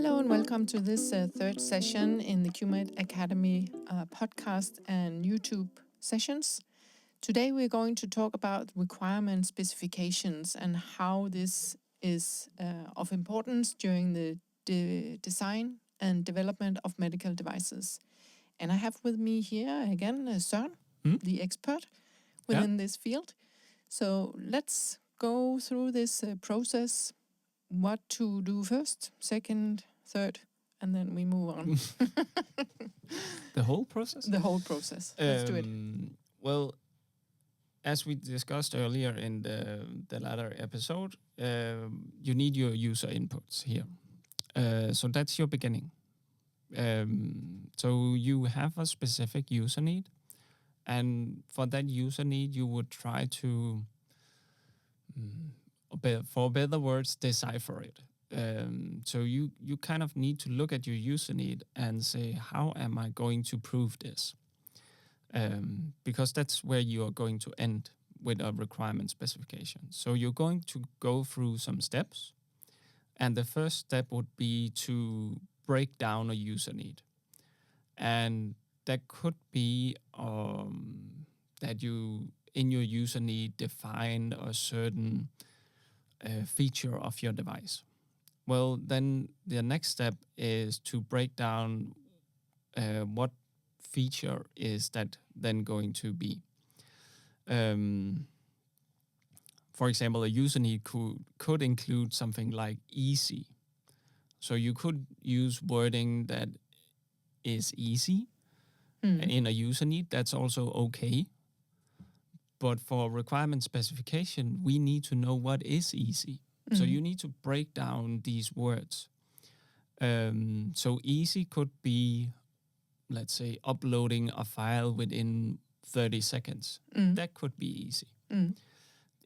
Hello and welcome to this third session in the QMed Academy podcast and YouTube sessions. Today we're going to talk about requirement specifications and how this is of importance during the design and development of medical devices. And I have with me here again Søren, the expert within this field. So let's go through this process. What to do first, second, third, and then we move on. The whole process? The whole process. Let's do it. Well, as we discussed earlier in the latter episode, you need your user inputs here. So that's your beginning. So you have a specific user need, and for that user need, you would try to, for better words, decipher it. So you kind of need to look at your user need and say, how am I going to prove this? Because that's where you are going to end with a requirement specification. So you're going to go through some steps, and the first step would be to break down a user need. And that could be that you, in your user need, define a certain feature of your device. Well, then the next step is to break down what feature is that then going to be. For example, a user need could include something like easy. So you could use wording that is easy in a user need. That's also okay. But for requirement specification, we need to know what is easy. So you need to break down these words. So easy could be, let's say, uploading a file within 30 seconds. That could be easy.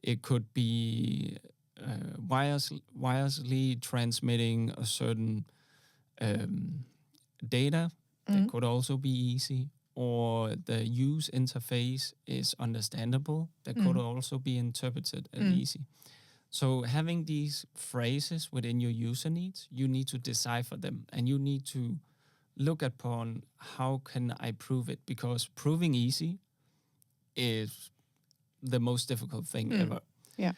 It could be wirelessly transmitting a certain data. That could also be easy. Or the use interface is understandable. That could also be interpreted as easy. So having these phrases within your user needs, you need to decipher them, and you need to look upon how can I prove it, because proving easy is the most difficult thing ever. Yeah.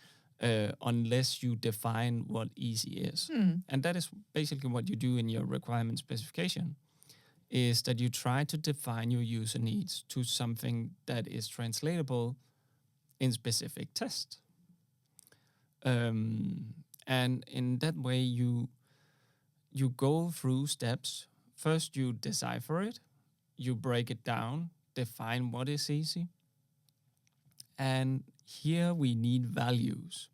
Unless you define what easy is. And that is basically what you do in your requirement specification, is that you try to define your user needs to something that is translatable in specific tests. And in that way, you go through steps. First, you decipher it, you break it down, define what is easy. And here we need values.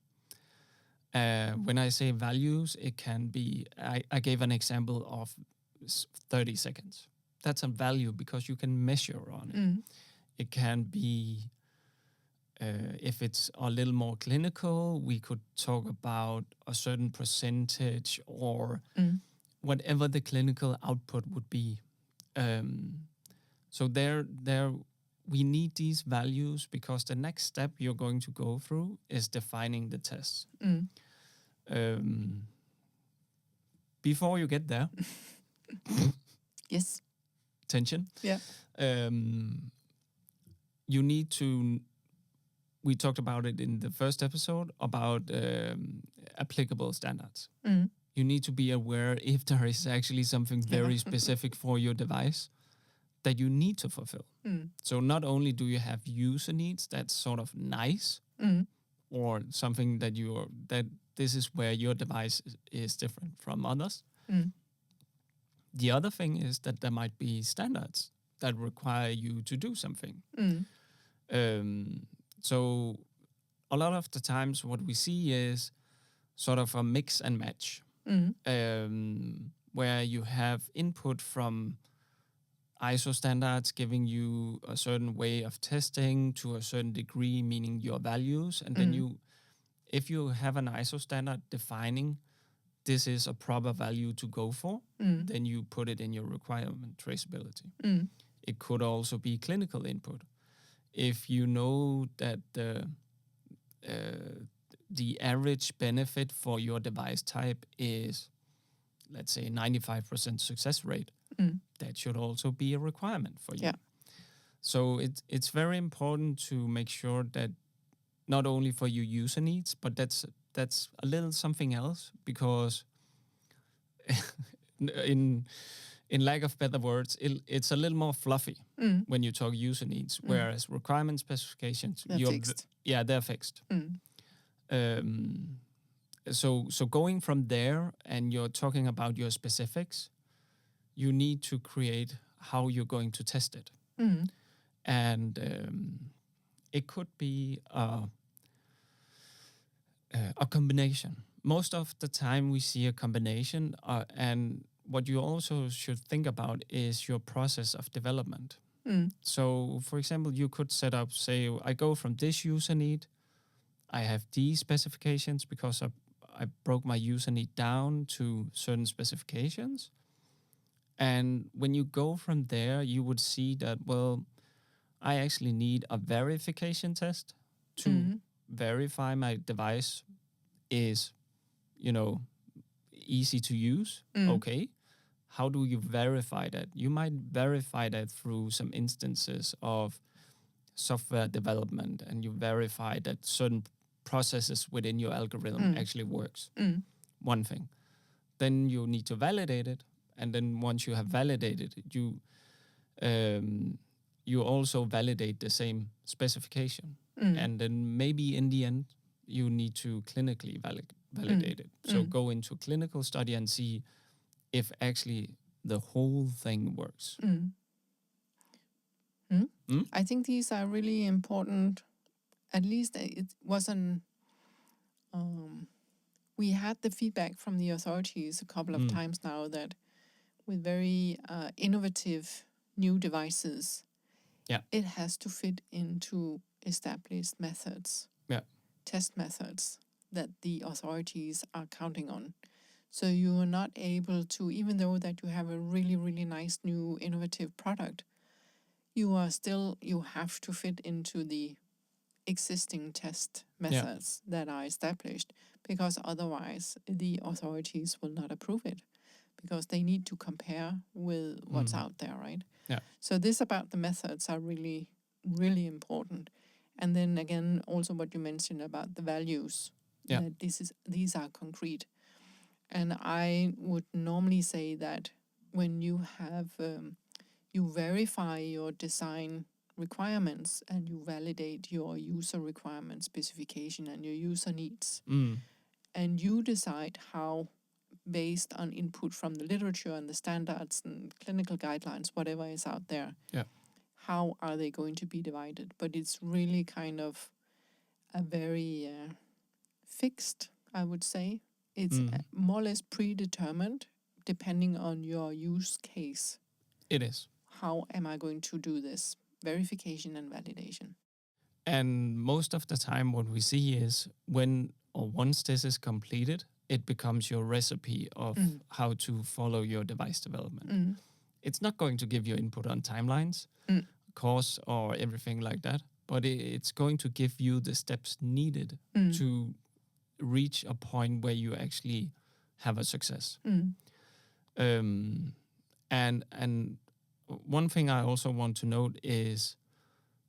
When I say values, it can be, I gave an example of 30 seconds. That's a value because you can measure on it. It can be, if it's a little more clinical, we could talk about a certain percentage or whatever the clinical output would be. So there we need these values because the next step you're going to go through is defining the tests. Before you get there, Yes. tension. Yeah. You need to. We talked about it in the first episode about applicable standards. You need to be aware if there is actually something very specific for your device that you need to fulfill. So not only do you have user needs that's sort of nice or something that that this is where your device is different from others. The other thing is that there might be standards that require you to do something. So a lot of the times what we see is sort of a mix and match, where you have input from ISO standards giving you a certain way of testing to a certain degree, meaning your values. And then if you have an ISO standard defining this is a proper value to go for, then you put it in your requirement traceability. It could also be clinical input. If you know that the average benefit for your device type is let's say, 95% success rate, Mm. that should also be a requirement for you. Yeah. So it's very important to make sure that not only for your user needs, but that's a little something else, because in lack of better words, it's a little more fluffy Mm. when you talk user needs, whereas requirement specifications, They're fixed. they're fixed. Mm. So going from there, and you're talking about your specifics, you need to create how you're going to test it. Mm. And it could be a combination. Most of the time we see a combination, and what you also should think about is your process of development. Mm. So, for example, you could set up, say, I go from this user need, I have these specifications because I broke my user need down to certain specifications. And when you go from there, you would see that, well, I actually need a verification test to verify my device is, easy to use. Okay. How do you verify that? You might verify that through some instances of software development, and you verify that certain processes within your algorithm actually works. One thing. Then you need to validate it. And then once you have validated it, you also validate the same specification. And then maybe in the end, you need to clinically validate it. So go into clinical study and see if actually the whole thing works. I think these are really important. At least it wasn't. We had the feedback from the authorities a couple of times now that with very innovative new devices, it has to fit into established methods, test methods that the authorities are counting on. So you are not able to, even though that you have a really, really nice new innovative product, you have to fit into the existing test methods that are established, because otherwise the authorities will not approve it, because they need to compare with what's out there, right? Yeah. So this about the methods are really, really important. And then again, also what you mentioned about the values, that these are concrete. And I would normally say that when you have, you verify your design requirements and you validate your user requirement specification and your user needs, and you decide how, based on input from the literature and the standards and clinical guidelines, whatever is out there, how are they going to be divided? But it's really kind of a very fixed, I would say. It's more or less predetermined depending on your use case. It is. How am I going to do this? Verification and validation. And most of the time what we see is once this is completed, it becomes your recipe of how to follow your device development. It's not going to give you input on timelines, course, or everything like that, but it's going to give you the steps needed to reach a point where you actually have a success. And one thing I also want to note is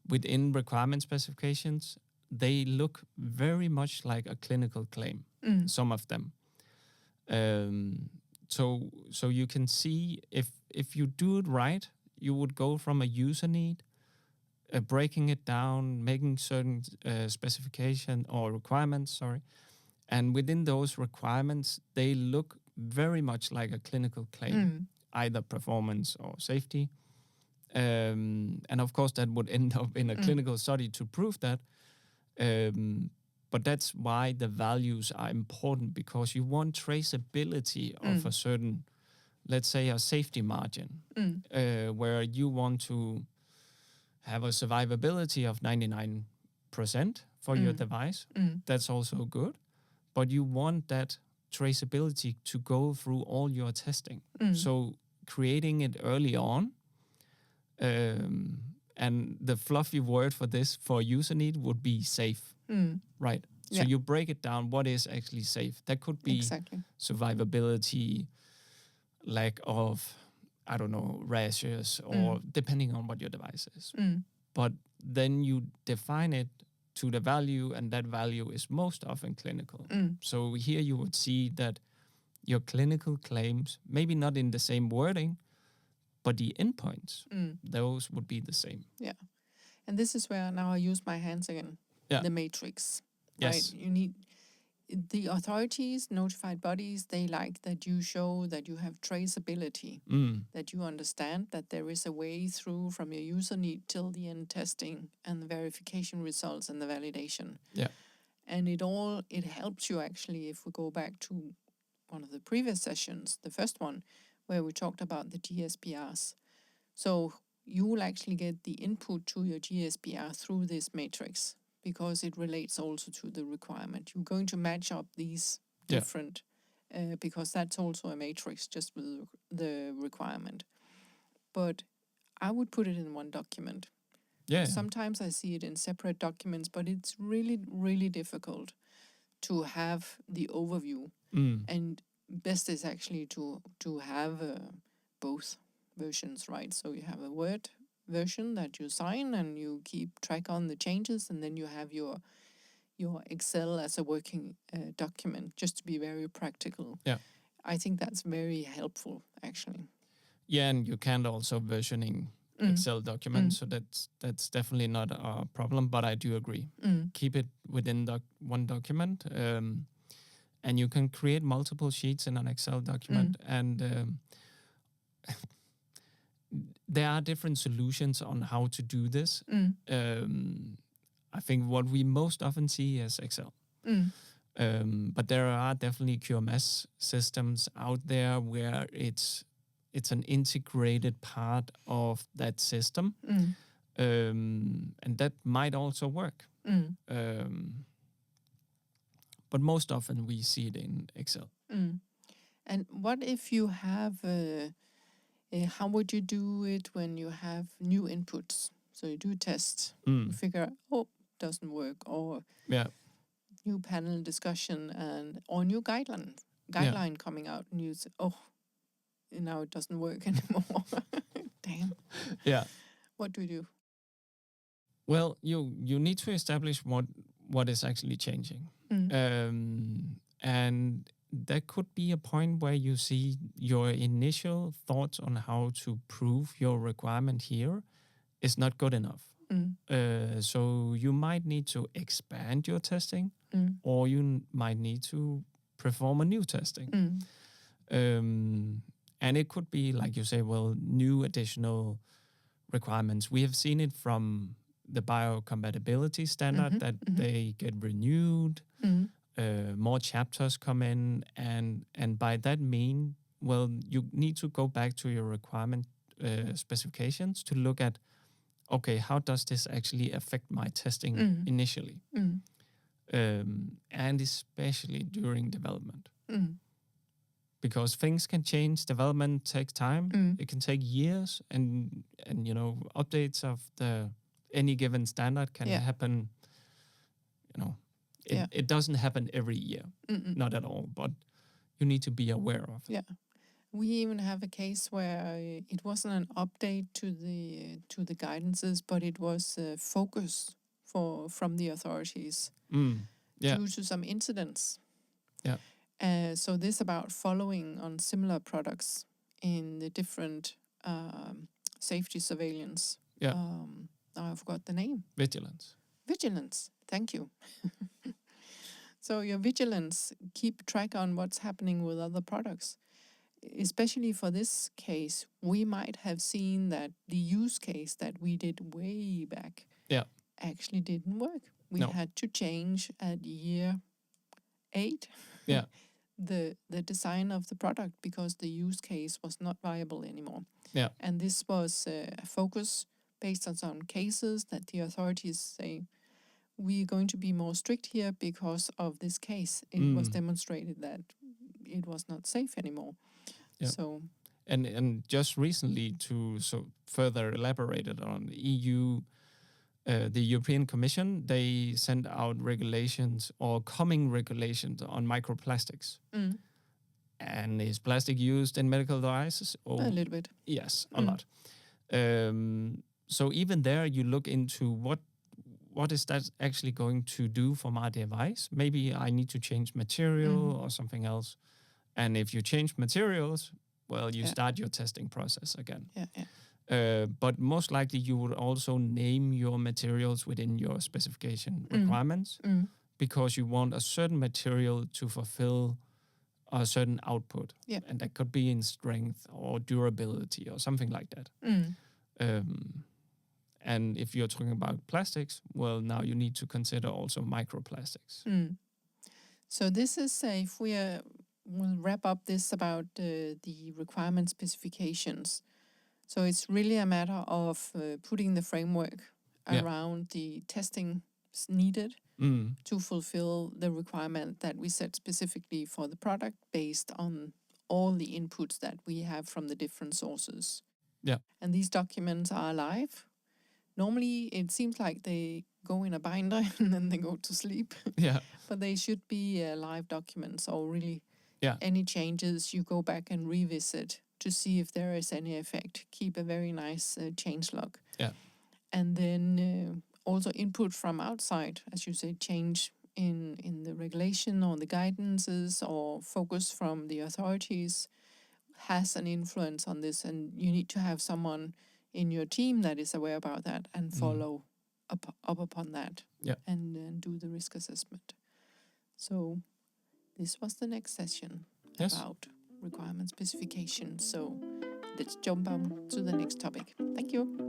within requirement specifications, they look very much like a clinical claim, some of them. So you can see if you do it right, you would go from a user need, breaking it down, making certain specification or requirements, and within those requirements, they look very much like a clinical claim, either performance or safety. And of course, that would end up in a clinical study to prove that. But that's why the values are important, because you want traceability of a certain, let's say, a safety margin, where you want to have a survivability of 99% for your device. That's also good. But you want that traceability to go through all your testing. So creating it early on, and the fluffy word for this for user need would be safe, right? So you break it down, what is actually safe? That could be survivability, lack of, I don't know, rashes or depending on what your device is. But then you define it to the value, and that value is most often clinical. So here you would see that your clinical claims, maybe not in the same wording, but the endpoints, those would be the same. Yeah. And this is where now I use my hands again. Yeah. The matrix. Yes. Right? You need the authorities, notified bodies, they like that you show that you have traceability, that you understand that there is a way through from your user need till the end testing and the verification results and the validation. Yeah. And it helps you actually, if we go back to one of the previous sessions, the first one, where we talked about the GSPRs. So you will actually get the input to your GSPR through this matrix, because it relates also to the requirement. You're going to match up these different, because that's also a matrix just with the requirement. But I would put it in one document. Yeah. Sometimes I see it in separate documents, but it's really, really difficult to have the overview. And best is actually to have both versions, right? So you have a Word version that you sign and you keep track on the changes, and then you have your Excel as a working document, just to be very practical. Yeah. I think that's very helpful, actually. Yeah, and you can also versioning Excel documents, so that's definitely not a problem. But I do agree, keep it within one document, and you can create multiple sheets in an Excel document, and there are different solutions on how to do this. I think what we most often see is Excel. But there are definitely QMS systems out there where it's an integrated part of that system. And that might also work. But most often we see it in Excel. And what if you have, how would you do it when you have new inputs? So you do a test, you figure out, doesn't work, or new panel discussion or new guideline coming out, and you say, now it doesn't work anymore. Damn. Yeah. What do we do? Well, you need to establish what is actually changing. And there could be a point where you see your initial thoughts on how to prove your requirement here is not good enough. So you might need to expand your testing, or you might need to perform a new testing. And it could be, like you say, new additional requirements. We have seen it from the biocompatibility standard that they get renewed, more chapters come in, and by that you need to go back to your requirement specifications to look at, okay, how does this actually affect my testing initially? And especially during development. Because things can change, development takes time. It can take years, and updates of any given standard can happen. It doesn't happen every year, not at all. But you need to be aware of it. Yeah, we even have a case where it wasn't an update to the guidances, but it was a focus from the authorities due to some incidents. Yeah. So this about following on similar products in the different safety surveillance. Yeah. Now I forgot the name. Vigilance. Thank you. So your vigilance, keep track on what's happening with other products. Especially for this case, we might have seen that the use case that we did way back actually didn't work. We had to change at year 8 the design of the product because the use case was not viable anymore. Yeah. And this was a focus based on some cases that the authorities say, we're going to be more strict here because of this case. It was demonstrated that it was not safe anymore. Yeah. So and just recently, to further elaborate it on EU, the European Commission, they sent out regulations or coming regulations on microplastics. And is plastic used in medical devices? A Oh, little bit. yes, a lot. So even there, you look into what is that actually going to do for my device? Maybe I need to change material or something else. And if you change materials, well, you start your testing process again. But most likely, you would also name your materials within your specification requirements because you want a certain material to fulfill a certain output. And that could be in strength or durability or something like that. And if you're talking about plastics, well, now you need to consider also microplastics. So this is, if we'll wrap up this about the requirement specifications. So it's really a matter of putting the framework around the testing needed to fulfill the requirement that we set specifically for the product based on all the inputs that we have from the different sources. And these documents are live. Normally, it seems like they go in a binder and then they go to sleep. But they should be live documents, or really any changes you go back and revisit to see if there is any effect. Keep a very nice change log. And then also input from outside, as you say, change in the regulation or the guidances or focus from the authorities has an influence on this, and you need to have someone in your team that is aware about that and follow up upon that and do the risk assessment. So this was the next session about requirement specification. So let's jump on to the next topic. Thank you.